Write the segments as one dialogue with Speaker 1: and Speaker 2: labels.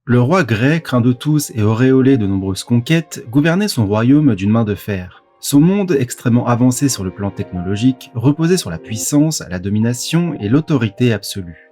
Speaker 1: Le roi Grey, craint de tous et auréolé de nombreuses conquêtes, gouvernait son royaume d'une main de fer. Son monde, extrêmement avancé sur le plan technologique, reposait sur la puissance, la domination et l'autorité absolue.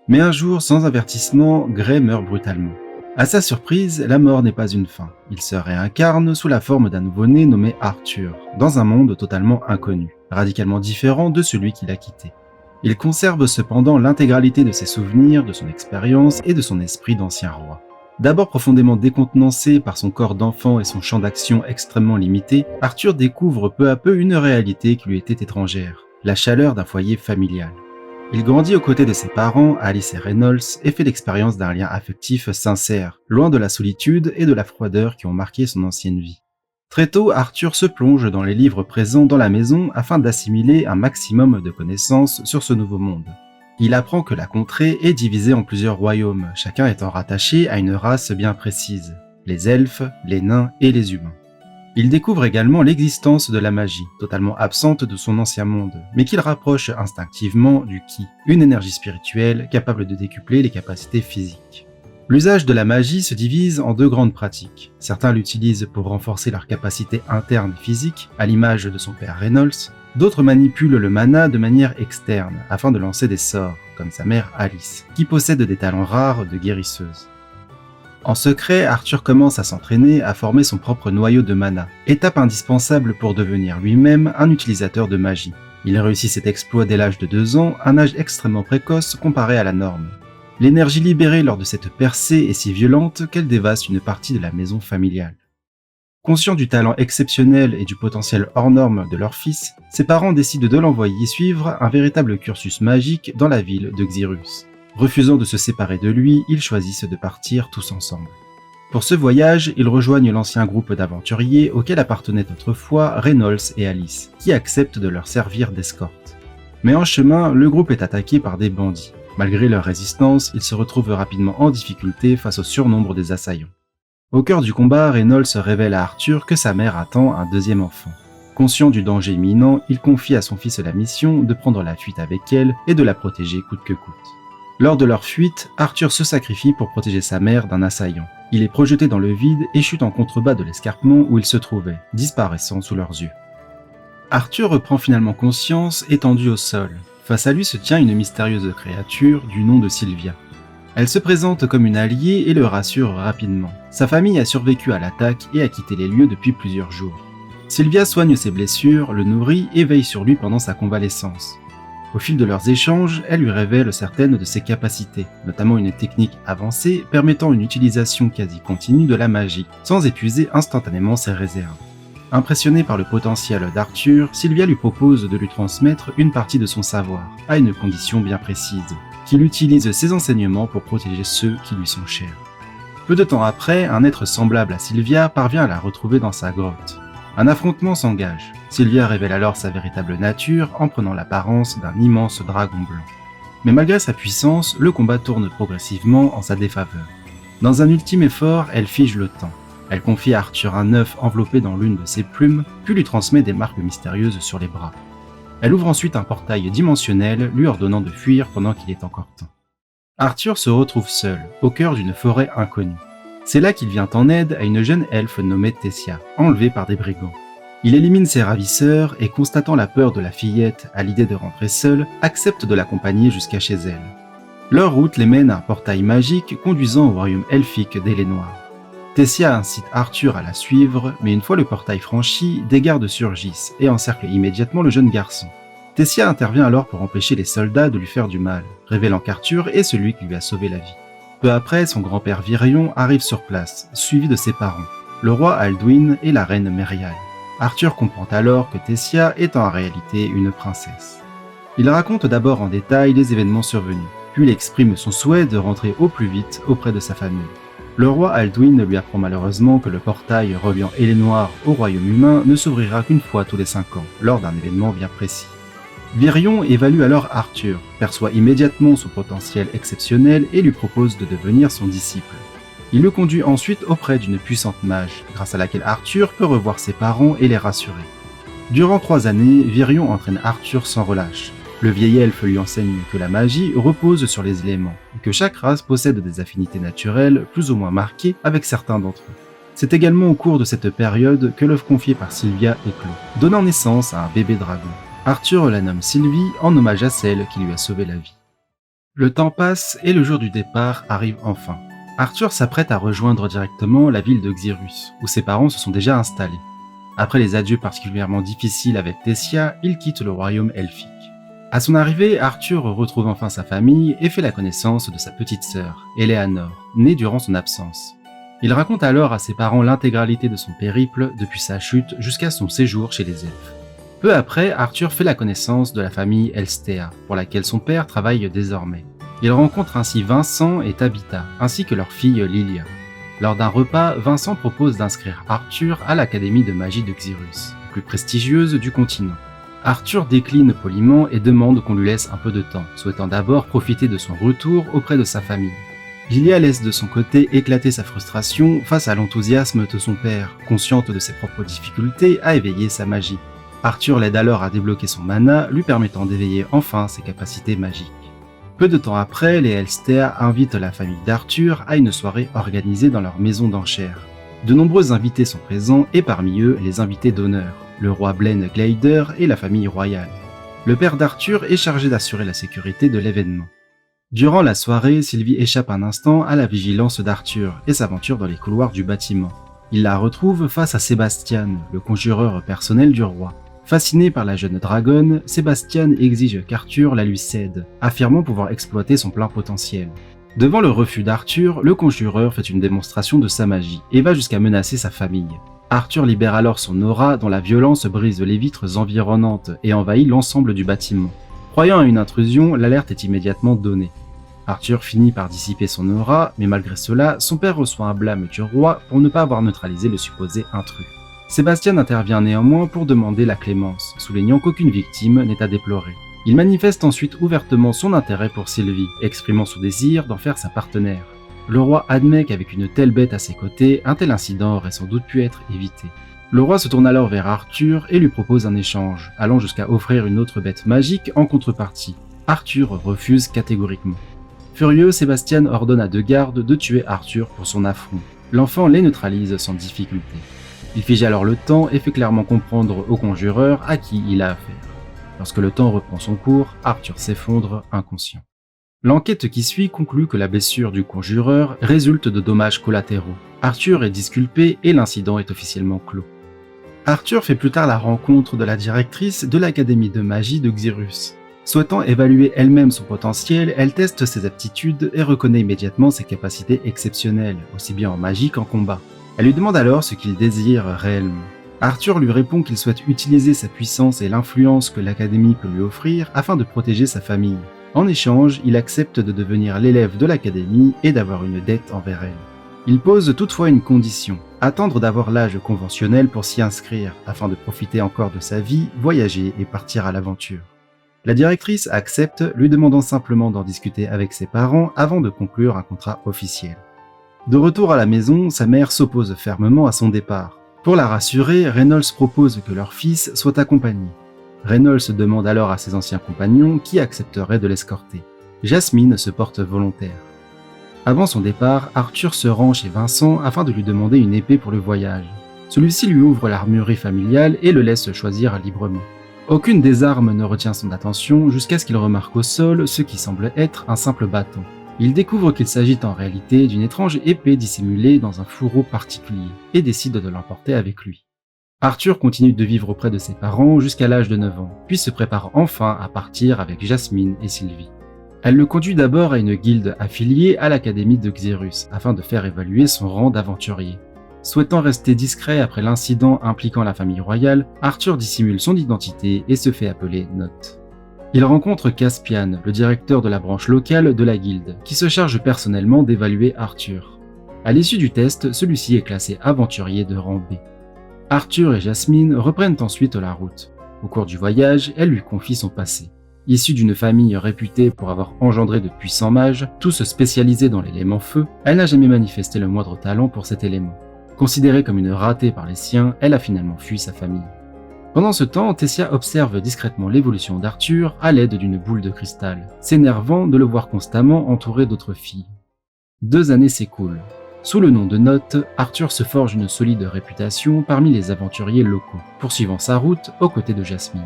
Speaker 1: Mais un jour, sans avertissement, Grey meurt brutalement. À sa surprise, la mort n'est pas une fin. Il se réincarne sous la forme d'un nouveau-né nommé Arthur, dans un monde totalement inconnu, radicalement différent de celui qu'il a quitté. Il conserve cependant l'intégralité de ses souvenirs, de son expérience et de son esprit d'ancien roi. D'abord profondément décontenancé par son corps d'enfant et son champ d'action extrêmement limité, Arthur découvre peu à peu une réalité qui lui était étrangère, la chaleur d'un foyer familial. Il grandit aux côtés de ses parents, Alice et Reynolds, et fait l'expérience d'un lien affectif sincère, loin de la solitude et de la froideur qui ont marqué son ancienne vie. Très tôt, Arthur se plonge dans les livres présents dans la maison afin d'assimiler un maximum de connaissances sur ce nouveau monde. Il apprend que la contrée est divisée en plusieurs royaumes, chacun étant rattaché à une race bien précise, les elfes, les nains et les humains. Il découvre également l'existence de la magie, totalement absente de son ancien monde, mais qu'il rapproche instinctivement du Ki, une énergie spirituelle capable de décupler les capacités physiques. L'usage de la magie se divise en deux grandes pratiques. Certains l'utilisent pour renforcer leurs capacités internes et physiques, à l'image de son père Reynolds. D'autres manipulent le mana de manière externe, afin de lancer des sorts, comme sa mère Alice, qui possède des talents rares de guérisseuse. En secret, Arthur commence à s'entraîner à former son propre noyau de mana, étape indispensable pour devenir lui-même un utilisateur de magie. Il réussit cet exploit dès l'âge de 2 ans, un âge extrêmement précoce comparé à la norme. L'énergie libérée lors de cette percée est si violente qu'elle dévaste une partie de la maison familiale. Conscients du talent exceptionnel et du potentiel hors norme de leur fils, ses parents décident de l'envoyer suivre un véritable cursus magique dans la ville de Xyrus. Refusant de se séparer de lui, ils choisissent de partir tous ensemble. Pour ce voyage, ils rejoignent l'ancien groupe d'aventuriers auquel appartenaient autrefois Reynolds et Alice, qui acceptent de leur servir d'escorte. Mais en chemin, le groupe est attaqué par des bandits. Malgré leur résistance, ils se retrouvent rapidement en difficulté face au surnombre des assaillants. Au cœur du combat, Reynolds révèle à Arthur que sa mère attend un deuxième enfant. Conscient du danger imminent, il confie à son fils la mission de prendre la fuite avec elle et de la protéger coûte que coûte. Lors de leur fuite, Arthur se sacrifie pour protéger sa mère d'un assaillant. Il est projeté dans le vide et chute en contrebas de l'escarpement où il se trouvait, disparaissant sous leurs yeux. Arthur reprend finalement conscience étendu au sol. Face à lui se tient une mystérieuse créature du nom de Sylvia. Elle se présente comme une alliée et le rassure rapidement. Sa famille a survécu à l'attaque et a quitté les lieux depuis plusieurs jours. Sylvia soigne ses blessures, le nourrit et veille sur lui pendant sa convalescence. Au fil de leurs échanges, elle lui révèle certaines de ses capacités, notamment une technique avancée permettant une utilisation quasi continue de la magie, sans épuiser instantanément ses réserves. Impressionnée par le potentiel d'Arthur, Sylvia lui propose de lui transmettre une partie de son savoir, à une condition bien précise, qu'il utilise ses enseignements pour protéger ceux qui lui sont chers. Peu de temps après, un être semblable à Sylvia parvient à la retrouver dans sa grotte. Un affrontement s'engage. Sylvia révèle alors sa véritable nature en prenant l'apparence d'un immense dragon blanc. Mais malgré sa puissance, le combat tourne progressivement en sa défaveur. Dans un ultime effort, elle fige le temps. Elle confie à Arthur un œuf enveloppé dans l'une de ses plumes, puis lui transmet des marques mystérieuses sur les bras. Elle ouvre ensuite un portail dimensionnel, lui ordonnant de fuir pendant qu'il est encore temps. Arthur se retrouve seul, au cœur d'une forêt inconnue. C'est là qu'il vient en aide à une jeune elfe nommée Tessia, enlevée par des brigands. Il élimine ses ravisseurs et, constatant la peur de la fillette à l'idée de rentrer seule, accepte de l'accompagner jusqu'à chez elle. Leur route les mène à un portail magique conduisant au royaume elfique des Noirs. Tessia incite Arthur à la suivre, mais une fois le portail franchi, des gardes surgissent et encerclent immédiatement le jeune garçon. Tessia intervient alors pour empêcher les soldats de lui faire du mal, révélant qu'Arthur est celui qui lui a sauvé la vie. Peu après, son grand-père Virion arrive sur place, suivi de ses parents, le roi Alduin et la reine Merial. Arthur comprend alors que Tessia est en réalité une princesse. Il raconte d'abord en détail les événements survenus, puis il exprime son souhait de rentrer au plus vite auprès de sa famille. Le roi Alduin lui apprend malheureusement que le portail reliant Noirs au royaume humain ne s'ouvrira qu'une fois tous les 5 ans, lors d'un événement bien précis. Virion évalue alors Arthur, perçoit immédiatement son potentiel exceptionnel et lui propose de devenir son disciple. Il le conduit ensuite auprès d'une puissante mage, grâce à laquelle Arthur peut revoir ses parents et les rassurer. Durant 3 années, Virion entraîne Arthur sans relâche. Le vieil elfe lui enseigne que la magie repose sur les éléments, et que chaque race possède des affinités naturelles plus ou moins marquées avec certains d'entre eux. C'est également au cours de cette période que l'œuvre confiée par Sylvia éclot, donnant naissance à un bébé dragon. Arthur la nomme Sylvie en hommage à celle qui lui a sauvé la vie. Le temps passe et le jour du départ arrive enfin. Arthur s'apprête à rejoindre directement la ville de Xyrus, où ses parents se sont déjà installés. Après les adieux particulièrement difficiles avec Tessia, il quitte le royaume elfique. À son arrivée, Arthur retrouve enfin sa famille et fait la connaissance de sa petite sœur, Eleanor, née durant son absence. Il raconte alors à ses parents l'intégralité de son périple depuis sa chute jusqu'à son séjour chez les elfes. Peu après, Arthur fait la connaissance de la famille Elstea, pour laquelle son père travaille désormais. Il rencontre ainsi Vincent et Tabitha, ainsi que leur fille Lilia. Lors d'un repas, Vincent propose d'inscrire Arthur à l'Académie de magie de Xyrus, la plus prestigieuse du continent. Arthur décline poliment et demande qu'on lui laisse un peu de temps, souhaitant d'abord profiter de son retour auprès de sa famille. Lilia laisse de son côté éclater sa frustration face à l'enthousiasme de son père, consciente de ses propres difficultés à éveiller sa magie. Arthur l'aide alors à débloquer son mana, lui permettant d'éveiller enfin ses capacités magiques. Peu de temps après, les Elstea invitent la famille d'Arthur à une soirée organisée dans leur maison d'enchères. De nombreux invités sont présents et parmi eux les invités d'honneur, le roi Blaine Glider et la famille royale. Le père d'Arthur est chargé d'assurer la sécurité de l'événement. Durant la soirée, Sylvie échappe un instant à la vigilance d'Arthur et s'aventure dans les couloirs du bâtiment. Il la retrouve face à Sébastien, le conjureur personnel du roi. Fasciné par la jeune dragonne, Sébastien exige qu'Arthur la lui cède, affirmant pouvoir exploiter son plein potentiel. Devant le refus d'Arthur, le conjureur fait une démonstration de sa magie et va jusqu'à menacer sa famille. Arthur libère alors son aura dont la violence brise les vitres environnantes et envahit l'ensemble du bâtiment. Croyant à une intrusion, l'alerte est immédiatement donnée. Arthur finit par dissiper son aura, mais malgré cela, son père reçoit un blâme du roi pour ne pas avoir neutralisé le supposé intrus. Sébastien intervient néanmoins pour demander la clémence, soulignant qu'aucune victime n'est à déplorer. Il manifeste ensuite ouvertement son intérêt pour Sylvie, exprimant son désir d'en faire sa partenaire. Le roi admet qu'avec une telle bête à ses côtés, un tel incident aurait sans doute pu être évité. Le roi se tourne alors vers Arthur et lui propose un échange, allant jusqu'à offrir une autre bête magique en contrepartie. Arthur refuse catégoriquement. Furieux, Sébastien ordonne à deux gardes de tuer Arthur pour son affront. L'enfant les neutralise sans difficulté. Il fige alors le temps et fait clairement comprendre au conjureur à qui il a affaire. Lorsque le temps reprend son cours, Arthur s'effondre inconscient. L'enquête qui suit conclut que la blessure du conjureur résulte de dommages collatéraux. Arthur est disculpé et l'incident est officiellement clos. Arthur fait plus tard la rencontre de la directrice de l'Académie de magie de Xyrus. Souhaitant évaluer elle-même son potentiel, elle teste ses aptitudes et reconnaît immédiatement ses capacités exceptionnelles, aussi bien en magie qu'en combat. Elle lui demande alors ce qu'il désire réellement. Arthur lui répond qu'il souhaite utiliser sa puissance et l'influence que l'Académie peut lui offrir afin de protéger sa famille. En échange, il accepte de devenir l'élève de l'Académie et d'avoir une dette envers elle. Il pose toutefois une condition, attendre d'avoir l'âge conventionnel pour s'y inscrire, afin de profiter encore de sa vie, voyager et partir à l'aventure. La directrice accepte, lui demandant simplement d'en discuter avec ses parents avant de conclure un contrat officiel. De retour à la maison, sa mère s'oppose fermement à son départ. Pour la rassurer, Reynolds propose que leur fils soit accompagné. Reynolds demande alors à ses anciens compagnons qui accepteraient de l'escorter. Jasmine se porte volontaire. Avant son départ, Arthur se rend chez Vincent afin de lui demander une épée pour le voyage. Celui-ci lui ouvre l'armurerie familiale et le laisse choisir librement. Aucune des armes ne retient son attention jusqu'à ce qu'il remarque au sol ce qui semble être un simple bâton. Il découvre qu'il s'agit en réalité d'une étrange épée dissimulée dans un fourreau particulier et décide de l'emporter avec lui. Arthur continue de vivre auprès de ses parents jusqu'à l'âge de 9 ans, puis se prépare enfin à partir avec Jasmine et Sylvie. Elle le conduit d'abord à une guilde affiliée à l'Académie de Xyrus afin de faire évaluer son rang d'aventurier. Souhaitant rester discret après l'incident impliquant la famille royale, Arthur dissimule son identité et se fait appeler Note. Il rencontre Caspian, le directeur de la branche locale de la guilde, qui se charge personnellement d'évaluer Arthur. À l'issue du test, celui-ci est classé aventurier de rang B. Arthur et Jasmine reprennent ensuite la route. Au cours du voyage, elle lui confie son passé. Issue d'une famille réputée pour avoir engendré de puissants mages, tous spécialisés dans l'élément feu, elle n'a jamais manifesté le moindre talent pour cet élément. Considérée comme une ratée par les siens, elle a finalement fui sa famille. Pendant ce temps, Tessia observe discrètement l'évolution d'Arthur à l'aide d'une boule de cristal, s'énervant de le voir constamment entouré d'autres filles. 2 années s'écoulent. Sous le nom de Note, Arthur se forge une solide réputation parmi les aventuriers locaux, poursuivant sa route aux côtés de Jasmine.